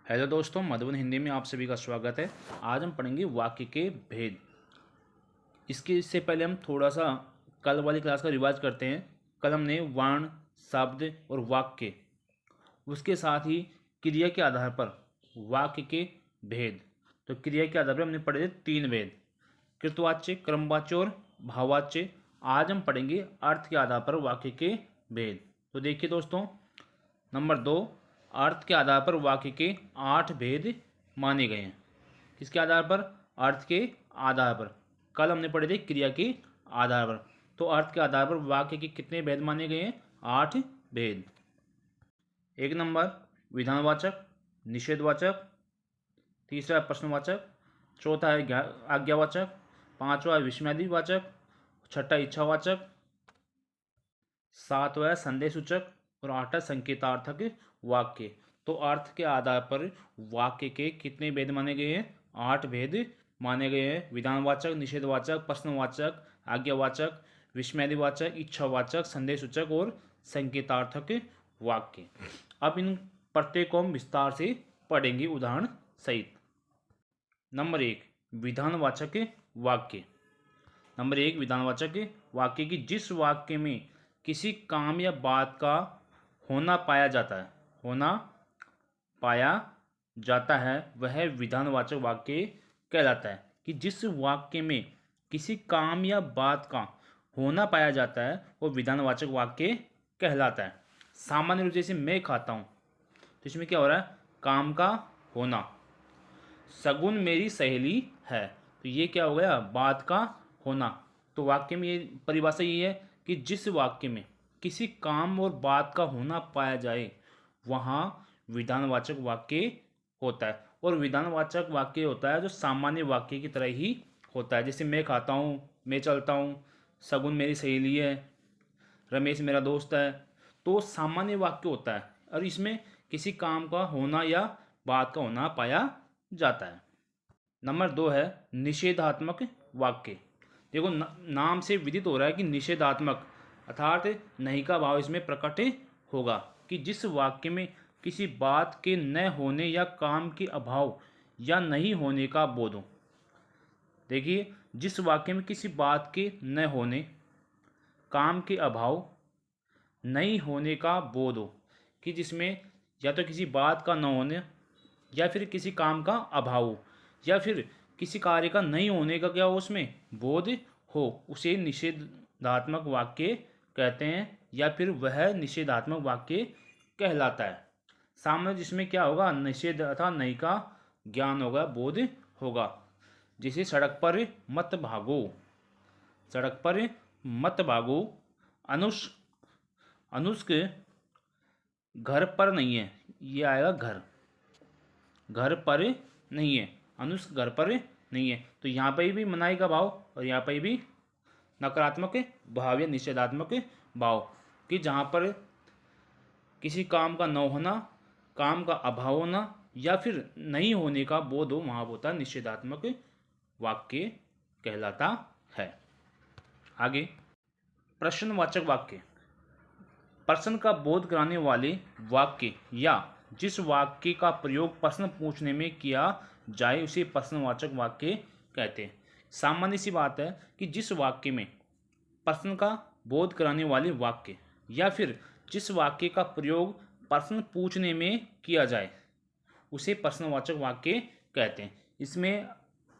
Hello दोस्तों, मधुबन हिंदी में आप सभी का स्वागत है। आज हम पढ़ेंगे वाक्य के भेद। इससे पहले हम थोड़ा सा कल वाली क्लास का रिवाज करते हैं। कल हमने वर्ण, शब्द और वाक्य, उसके साथ ही क्रिया के आधार पर वाक्य के भेद। तो क्रिया के आधार पर हमने पढ़े थे 3 भेद: कृतवाच्य, क्रमवाच्य और भाववाच्य। आज हम पढ़ेंगे अर्थ के आधार पर वाक्य के भेद। तो देखिए दोस्तों, नंबर 2, अर्थ के आधार पर वाक्य के 8 भेद माने गए हैं। किसके आधार पर? अर्थ के आधार पर। कल हमने पढ़े थे क्रिया के आधार पर। तो अर्थ के आधार पर वाक्य के कितने भेद माने गए हैं? 8 भेद। 1 नंबर विधानवाचक, निषेधवाचक। तीसरा है प्रश्नवाचक। चौथा है आज्ञावाचक। पांचवा है विस्मयादिवाचक। छठा इच्छावाचक। सातवां है संदेशसूचक और आठवां संकेतार्थक वाक्य। तो अर्थ के आधार पर वाक्य के कितने भेद माने गए हैं? 8 भेद माने गए हैं। विधानवाचक, निषेधवाचक, प्रश्नवाचक, आज्ञावाचक, विस्मयादिवाचक, इच्छावाचक, संदेशसूचक और संकेतार्थक वाक्य। अब इन प्रत्येक को हम विस्तार से पढ़ेंगे उदाहरण सहित। नंबर 1, विधानवाचक वाक्य। नंबर 1, विधानवाचक वाक्य की जिस वाक्य में किसी काम या बात का होना पाया जाता है वह विधानवाचक वाक्य कहलाता है। कि जिस वाक्य में किसी काम या बात का होना पाया जाता है वो विधानवाचक वाक्य कहलाता है। सामान्य रूप से जैसे मैं खाता हूँ, तो इसमें क्या हो रहा है? काम का होना। सगुन मेरी सहेली है, तो ये क्या हो गया? बात का होना। तो वाक्य में ये परिभाषा ये है कि जिस वाक्य में किसी काम और बात का होना पाया जाए वहाँ विधानवाचक वाक्य होता है। और विधानवाचक वाक्य होता है जो सामान्य वाक्य की तरह ही होता है। जैसे मैं खाता हूँ, मैं चलता हूँ, सगुन मेरी सहेली है, रमेश मेरा दोस्त है। तो सामान्य वाक्य होता है और इसमें किसी काम का होना या बात का होना पाया जाता है। नंबर 2 है निषेधात्मक वाक्य। देखो, नाम से विदित हो रहा है कि निषेधात्मक, अर्थात नहीं का भाव इसमें प्रकट होगा। कि जिस वाक्य में किसी बात के न होने या काम के अभाव या नहीं होने का बोध हो। देखिए, जिस वाक्य में किसी बात के न होने, काम के अभाव, नहीं होने का बोध हो, कि जिसमें या तो किसी बात का न होने या फिर किसी काम का अभाव हो या फिर किसी कार्य का नहीं होने का क्या हो, उसमें बोध हो, उसे निषेधात्मक वाक्य कहते हैं या फिर वह निषेधात्मक वाक्य कहलाता है। सामने जिसमें क्या होगा? निषेध अर्थात नहीं का ज्ञान होगा, बोध होगा। जैसे सड़क पर मत भागो, सड़क पर मत भागो। अनुष्क घर पर नहीं है, ये आएगा घर, घर पर नहीं है, अनुष्क घर पर नहीं है। तो यहाँ पर भी मनाही का भाव और यहाँ पर भी नकारात्मक भाव या निषेधात्मक भाव। कि जहाँ पर किसी काम का न होना, काम का अभाव होना या फिर नहीं होने का बोध हो, वहाँ होता निषेधात्मक वाक्य कहलाता है। आगे प्रश्नवाचक वाक्य। प्रश्न का बोध कराने वाले वाक्य या जिस वाक्य का प्रयोग प्रश्न पूछने में किया जाए उसे प्रश्नवाचक वाक्य कहते हैं। सामान्य सी बात है कि जिस वाक्य में प्रश्न का बोध कराने वाले वाक्य या फिर जिस वाक्य का प्रयोग प्रश्न पूछने में किया जाए उसे प्रश्नवाचक वाक्य कहते हैं। इसमें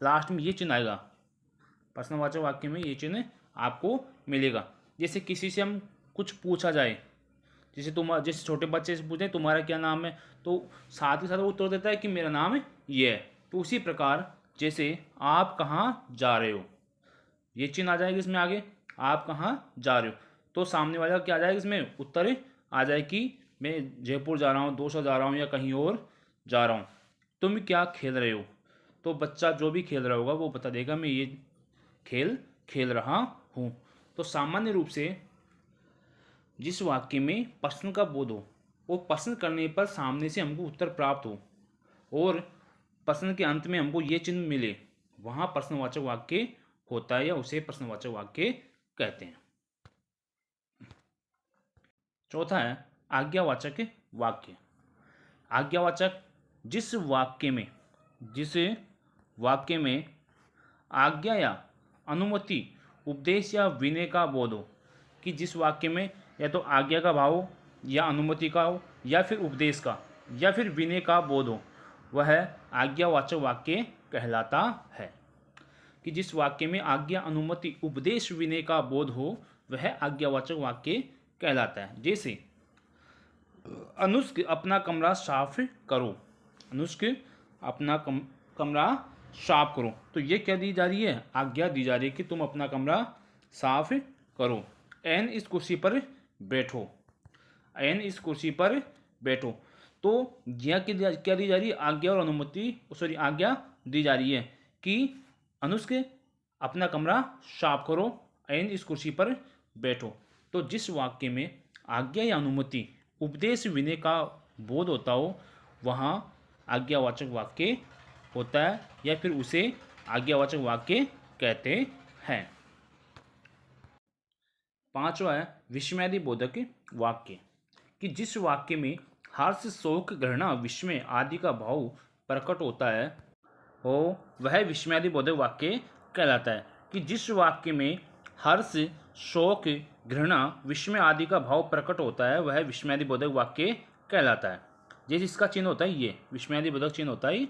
लास्ट में ये चिन्ह आएगा, प्रश्नवाचक वाक्य में ये चिन्ह आपको मिलेगा। जैसे किसी से हम कुछ पूछा जाए, जैसे छोटे बच्चे से पूछे तुम्हारा क्या नाम है, तो साथ ही साथ वो उत्तर देता है कि मेरा नाम ये है। तो उसी प्रकार जैसे आप कहाँ जा रहे हो, ये चिन्ह आ जाएगा इसमें आगे, आप कहाँ जा रहे हो। तो सामने वाले का क्या आ जाएगा? इसमें उत्तर आ जाए कि मैं जयपुर जा रहा हूँ, दोसा जा रहा हूँ या कहीं और जा रहा हूँ। तुम क्या खेल रहे हो? तो बच्चा जो भी खेल रहा होगा वो बता देगा मैं ये खेल खेल रहा हूँ। तो सामान्य रूप से जिस वाक्य में प्रश्न का बोध हो, वो प्रश्न करने पर सामने से हमको उत्तर प्राप्त हो और प्रश्न के अंत में हमको ये चिन्ह मिले, वहाँ प्रश्नवाचक वाक्य होता है या उसे प्रश्नवाचक वाक्य कहते हैं। चौथा है आज्ञावाचक वाक्य। आज्ञावाचक जिस वाक्य में आज्ञा या अनुमति, उपदेश या विनय का बोध हो, कि जिस वाक्य में या तो आज्ञा का भाव हो, या अनुमति का हो, या फिर उपदेश का, या फिर विनय का बोध हो, वह आज्ञावाचक वाक्य कहलाता है। कि जिस वाक्य में आज्ञा, अनुमति, उपदेश, विनय का बोध हो, वह आज्ञावाचक वाक्य कहलाता है। जैसे अनुष्क अपना कमरा साफ करो, अनुष्क अपना कमरा साफ करो, तो ये क्या दी जा रही है? आज्ञा दी जा रही है कि तुम अपना कमरा साफ करो। एन इस कुर्सी पर बैठो, एन इस कुर्सी पर बैठो, तो यह क्या दी जा रही है? आज्ञा और अनुमति, सॉरी आज्ञा दी जा रही है कि अनुष्क अपना कमरा साफ करो, एन इस कुर्सी पर बैठो। तो जिस वाक्य में आज्ञा या अनुमति, उपदेश, विनय का बोध होता हो, वहाँ आज्ञावाचक वाक्य होता है, या फिर उसे आज्ञावाचक वाक्य कहते हैं। पांचवा है विस्मयादि बोधक वाक्य। कि जिस वाक्य में हर्ष, शोक, घृणा, विस्मय आदि का भाव प्रकट होता है हो, वह विस्मयादि बोधक वाक्य कहलाता है। कि जिस वाक्य में हर्ष, शोक, घृणा, विस्मय आदि का भाव प्रकट होता है, वह विस्मयादि बोधक वाक्य कहलाता है। जैसे इसका चिन्ह होता है, ये विस्मयादि बोधक चिन्ह होता है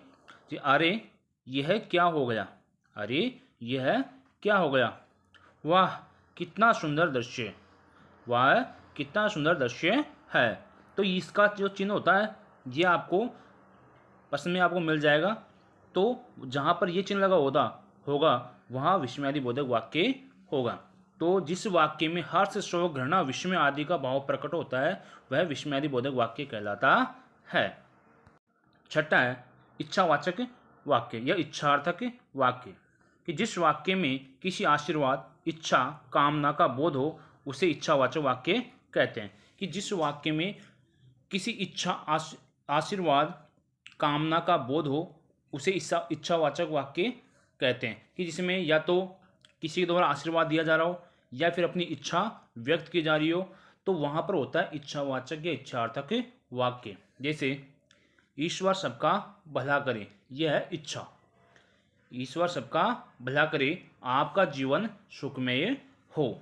कि अरे यह क्या हो गया, अरे यह क्या हो गया, वाह कितना सुंदर दृश्य, वह कितना सुंदर दृश्य है। तो इसका जो चिन्ह होता है ये आपको प्रश्न में आपको मिल जाएगा। तो जहाँ पर ये चिन्ह लगा होगा वहाँ विस्मयादि बोधक वाक्य होगा। तो जिस वाक्य में हर्ष, शोक, घृणा, विस्मय आदि का भाव प्रकट होता है, वह विस्मयादि बोधक वाक्य कहलाता है। छठा है इच्छावाचक वाक्य या इच्छार्थक वाक्य। कि जिस वाक्य में किसी आशीर्वाद, इच्छा, कामना का बोध हो, उसे इच्छावाचक वाक्य कहते हैं। कि जिस वाक्य में किसी इच्छा, आशीर्वाद, कामना का बोध हो, उसे इच्छावाचक वाक्य कहते हैं। कि जिसमें या तो किसी के द्वारा आशीर्वाद दिया जा रहा हो, या फिर अपनी इच्छा व्यक्त की जा रही हो, तो वहाँ पर होता है इच्छावाचक या इच्छार्थक वाक्य। जैसे ईश्वर सबका भला करे, यह है इच्छा, ईश्वर सबका भला करे, आपका जीवन सुखमय हो,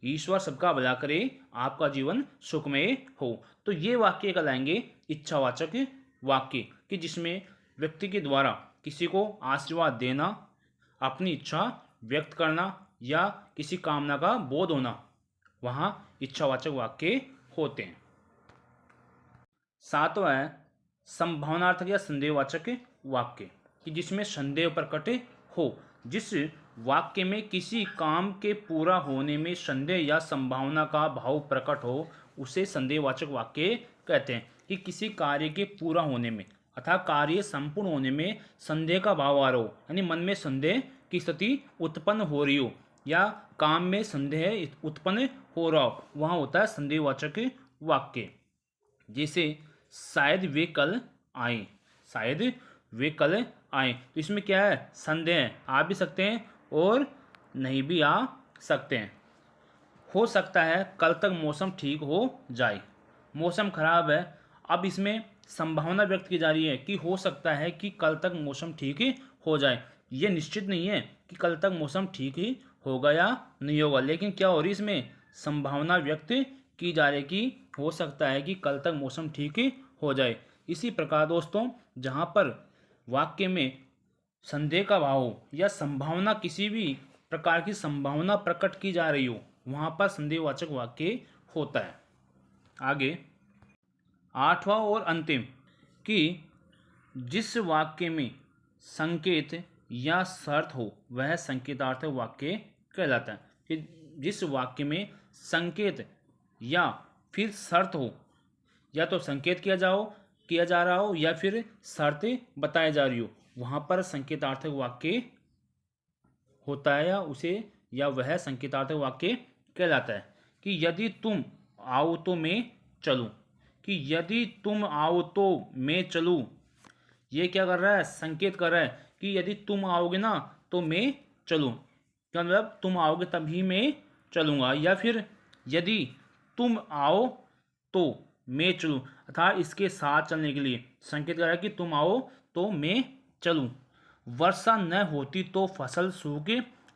ईश्वर सबका भला करे, आपका जीवन सुखमय हो। तो ये वाक्य कहलाएंगे इच्छावाचक वाक्य। कि जिसमें व्यक्ति के द्वारा किसी को आशीर्वाद देना, अपनी इच्छा व्यक्त करना, या किसी कामना का बोध होना, वहाँ इच्छावाचक वाक्य होते हैं। सातवां है संभावनार्थक या संदेहवाचक वाक्य। कि जिसमें संदेह प्रकट हो, जिस वाक्य में किसी काम के पूरा होने में संदेह या संभावना का भाव प्रकट हो, उसे संदेहवाचक वाक्य कहते हैं। कि किसी कार्य के पूरा होने में अथवा कार्य संपूर्ण होने में संदेह का भाव आ रहा हो, यानी मन में संदेह की स्थिति उत्पन्न हो रही हो, या काम में संदेह उत्पन्न हो रहा हो, वहाँ होता है संदेहवाचक वाक्य। जैसे शायद वे कल आए, शायद वे कल आए, तो इसमें क्या है? संदेह, आ भी सकते हैं और नहीं भी आ सकते हैं। हो सकता है कल तक मौसम ठीक हो जाए, मौसम खराब है, अब इसमें संभावना व्यक्त की जा रही है कि हो सकता है कि कल तक मौसम ठीक ही हो जाए। ये निश्चित नहीं है कि कल तक मौसम ठीक ही होगा या नहीं होगा, लेकिन क्या हो रही इसमें संभावना व्यक्त की जा रही है कि हो सकता है कि कल तक मौसम ठीक ही हो जाए। इसी प्रकार दोस्तों, जहाँ पर वाक्य में संदेह का भाव हो या संभावना, किसी भी प्रकार की संभावना प्रकट की जा रही हो, वहाँ पर संदेहवाचक वाक्य होता है। आगे आठवां और अंतिम, कि जिस वाक्य में संकेत या शर्त हो, वह संकेतार्थक वाक्य कहलाता है। कि जिस वाक्य में संकेत या फिर शर्त हो, या तो संकेत किया जा रहा हो या फिर शर्त बताई जा रही हो, वहाँ पर संकेतार्थक वाक्य होता है, या वह संकेतार्थक वाक्य कहलाता है। कि यदि तुम आओ तो मैं चलूँ, कि यदि तुम आओ तो मैं चलूँ, ये क्या कर रहा है? संकेत कर रहा है कि यदि तुम आओगे ना तो मैं चलूँ, मतलब तुम आओगे तभी मैं चलूँगा। या फिर यदि तुम आओ तो मैं चलूँ, अर्थात इसके साथ चलने के लिए संकेत कर रहा है कि तुम आओ तो मैं चलूँ। वर्षा न होती तो फसल सूख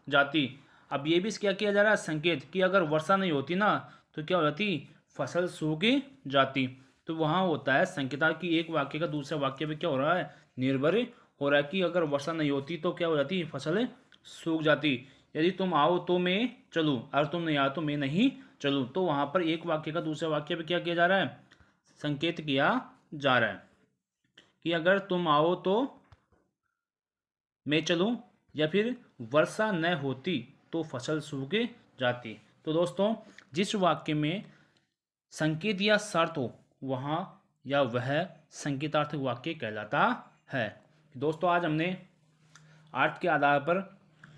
जाती। अब ये भी क्या किया जा रहा है संकेत कि अगर वर्षा नहीं होती ना तो क्या हो जाती, फसल सूख जाती। तो वहाँ होता है संकेता कि एक वाक्य का दूसरे वाक्य पे क्या हो रहा है, निर्भर हो रहा है कि अगर वर्षा नहीं होती तो क्या हो जाती, फसल सूख जाती। यदि तुम आओ तो मैं चलूँ, अगर तुम नहीं आओ तो मैं नहीं चलूँ। तो वहाँ पर एक वाक्य का दूसरे वाक्य पे क्या किया जा रहा है, संकेत किया जा रहा है कि अगर तुम आओ तो मैं चलूँ, या फिर वर्षा न होती तो फसल सूख जाती। तो दोस्तों जिस वाक्य में संकेत या शर्त हो वहाँ या वह संकेतार्थक वाक्य कहलाता है। दोस्तों आज हमने अर्थ के आधार पर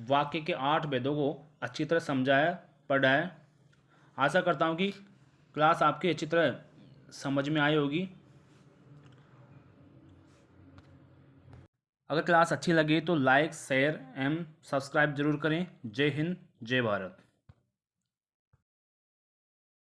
वाक्य के 8 भेदों को अच्छी तरह समझाया, पढ़ा है। आशा करता हूँ कि क्लास आपकी अच्छी तरह समझ में आई होगी। अगर क्लास अच्छी लगी तो लाइक शेयर एवं सब्सक्राइब जरूर करें। जय हिंद, जय भारत।